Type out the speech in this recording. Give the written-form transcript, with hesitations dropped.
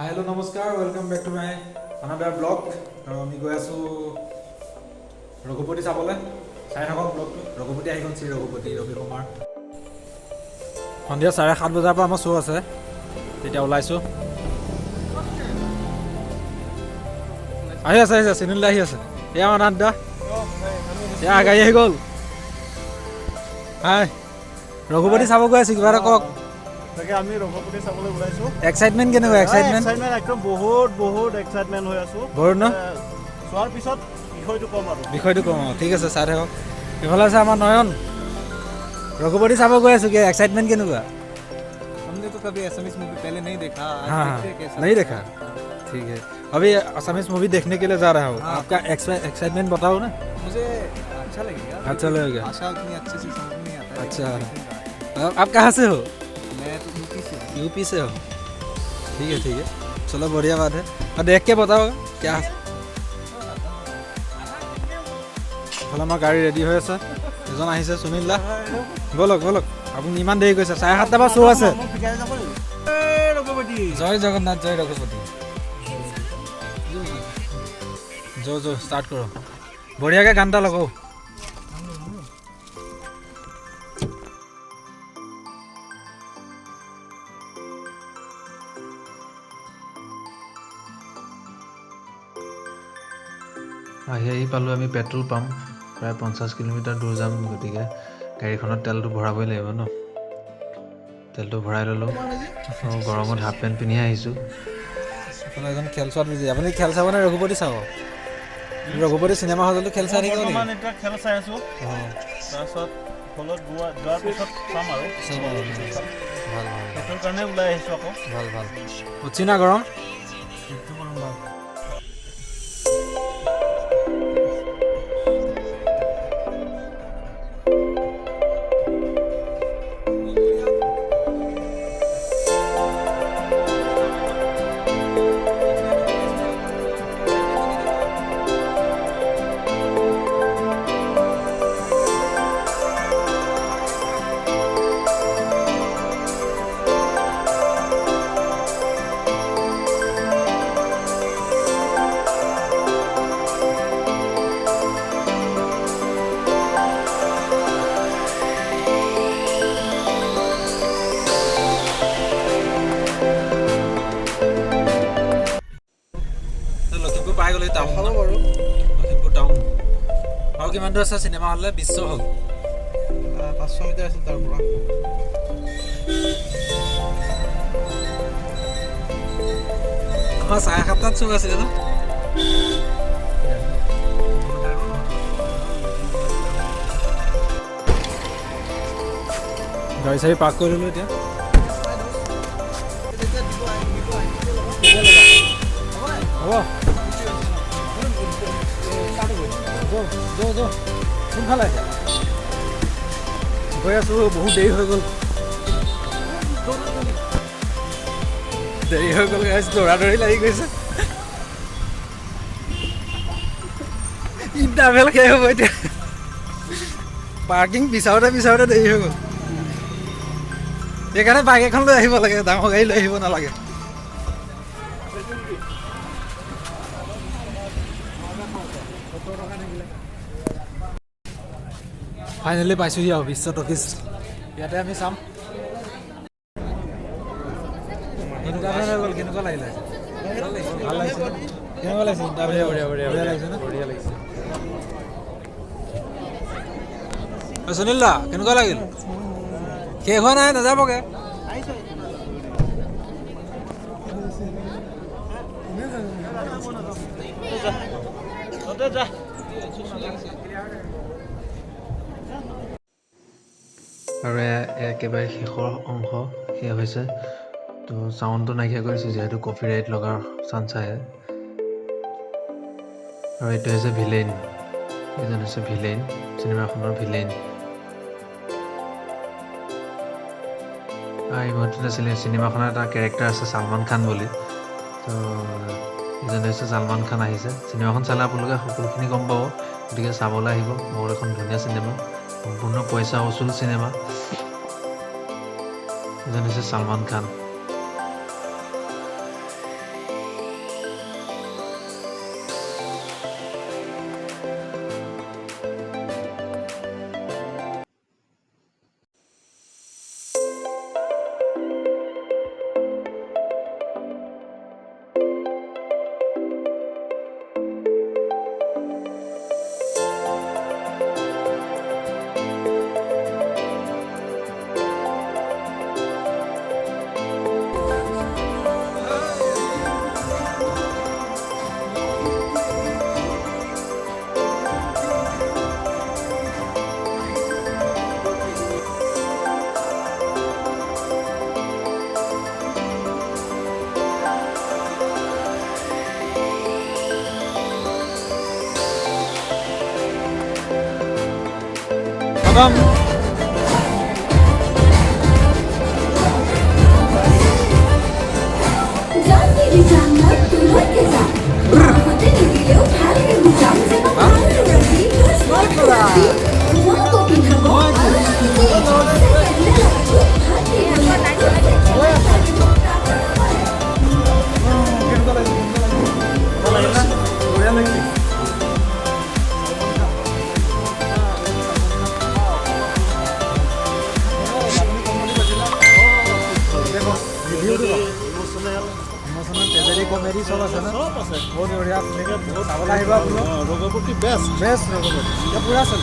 hello नमस्कार welcome back to my another blog আমি গৈ আছোঁ ৰঘুপতি চাবলৈ চাই থাকক ব্লগটো ৰঘুপতি আহি গ'ল শ্ৰী ৰঘুপতি ৰবি কুমাৰ সন্ধিয়া 7:30 বজাৰ পৰা আমাৰ শ্ব' আছে তেতিয়া ওলাইছোঁ আহি আছে চিনুল আহি আছে এয়া অনাদ দা এয়া গাড়ী আহি গ'ল হাই ৰঘুপতি চাব গৈ আছোঁ কিবা এটা কওক তাকে আমি ৰঘুপতি চাবলৈ ওলাইছো এক্সাইটমেণ্ট কেনেকুৱা এক্সাইটমেণ্ট একদম বহুত এক্সাইটমেণ্ট হৈ আছো বহুত ন চোৱাৰ পিছত বিষয়টো কম ঠিক আছে চাই থাকক ইফালে আছে আমাৰ নয়ন रघुपति साहब गए ऐसे क्या एक्साइटमेंट क्या हुआ हमने तो कभी असमीज मूवी पहले नहीं देखा हाँ नहीं देखा ठीक है अभी असमीज मूवी देखने के लिए जा रहा हूँ आपका एक्साइटमेंट बताओ ना मुझे अच्छा लगेगा भाषा उतनी अच्छे से समझ नहीं आता अच्छा आप कहाँ से हो मैं तो यूपी से हो ठीक है चलो बढ़िया बात है और देख के बताओ क्या भला मैं गाड़ी रेडी हो এজন আহিছে সুনীল দা বলক আপুনি ইমান দেৰি কৰিছে 7:30 পৰা শ্ব' আছে জয় জগন্নাথ জয় ৰঘুপতি জো ষ্টাৰ্ট কৰো বঢ়িয়াকৈ গান এটা লগাও আহি পালোঁ আমি পেট্ৰল পাম্প প্ৰায় 50 কিলোমিটাৰ দূৰ যাম গতিকে গাড়ীখনত তেলটো ভৰাবই লাগিব ন তেলটো ভৰাই ল'লোঁ গৰমত হাফ পেণ্ট পিন্ধি আহিছোঁ আপোনাৰ এজন খেল চোৱাত বিজি আপুনি খেল চাব নে ৰঘুপতি চাব ৰঘুপতি চিনেমা হলতো খেল চাই থাকিব নেকি এতিয়া খেল চাই আছোঁ তাৰপিছত হলত যোৱাৰ পিছত চাম আৰু ভাল সেইটোৰ কাৰণে ওলাই আহিছোঁ আকৌ ভাল উঠছি না গৰম পাই গ'লে টাউন বাৰু লখিমপুৰ টাউন আৰু কিমান দূৰ আছে চিনেমা হললৈ বিশ্ব হল 500 মিটাৰ আছিল তাৰ পৰা 7:30 চোক আছিলে ন গাড়ী চাড়ী পাৰ্ক কৰি ল'লোঁ এতিয়া হ'ব কোনফালে গৈ আছোঁ বহুত দেৰি হৈ গ'ল দৌৰা লাগি গৈছে ইণ্টাৰভেল শেষ হ'ব এতিয়া পাৰ্কিং বিচাৰোঁতে দেৰি হৈ গ'ল সেইকাৰণে বাইক এখন লৈ আহিব লাগে ডাঙৰ গাড়ী লৈ আহিব নালাগে ফাইনেলি পাইছোঁহি আৰু বিশ্ব টকিজ ইয়াতে আমি চাম কেনেকুৱা লাগিলে ভাল লাগিছে কেনেকুৱা লাগিছে বঢ়িয়া লাগিছে সুনীল দা কেনেকুৱা লাগিল শেষ হোৱা নাই নাযাবগে আৰু একেবাৰে শেষৰ অংশ শেষ হৈছে তো চাউণ্ডটো নাইকিয়া কৰিছোঁ যিহেতু কপিৰাইট লগাৰ চান্স আহে আৰু এইটো হৈছে ভিলেইন এইজন হৈছে ভিলেইন চিনেমাখনৰ ভিলেইন এই মুহূৰ্তত চিনেমাখনৰ এটা কেৰেক্টাৰ আছে ছালমান খান বুলি তো এইজন হৈছে ছালমান খান আহিছে চিনেমাখন চালে আপোনালোকে সকলোখিনি গম পাব গতিকে চাবলৈ আহিব মোৰ এখন ধুনীয়া চিনেমা সম্পূৰ্ণ পইচা উচুল চিনেমা এজন হৈছে ছালমান খান খতম ইমোচনেল ইমোচনেল ট্ৰেজেডি কমেডি চব আছে ন চব আছে বহুত বঢ়িয়া ধুনীয়াকৈ বহুত চাবলৈ আহিবা বোলো ৰঘুপতি বেষ্ট বেষ্ট ৰঘুপতি এতিয়া পুৰা চলি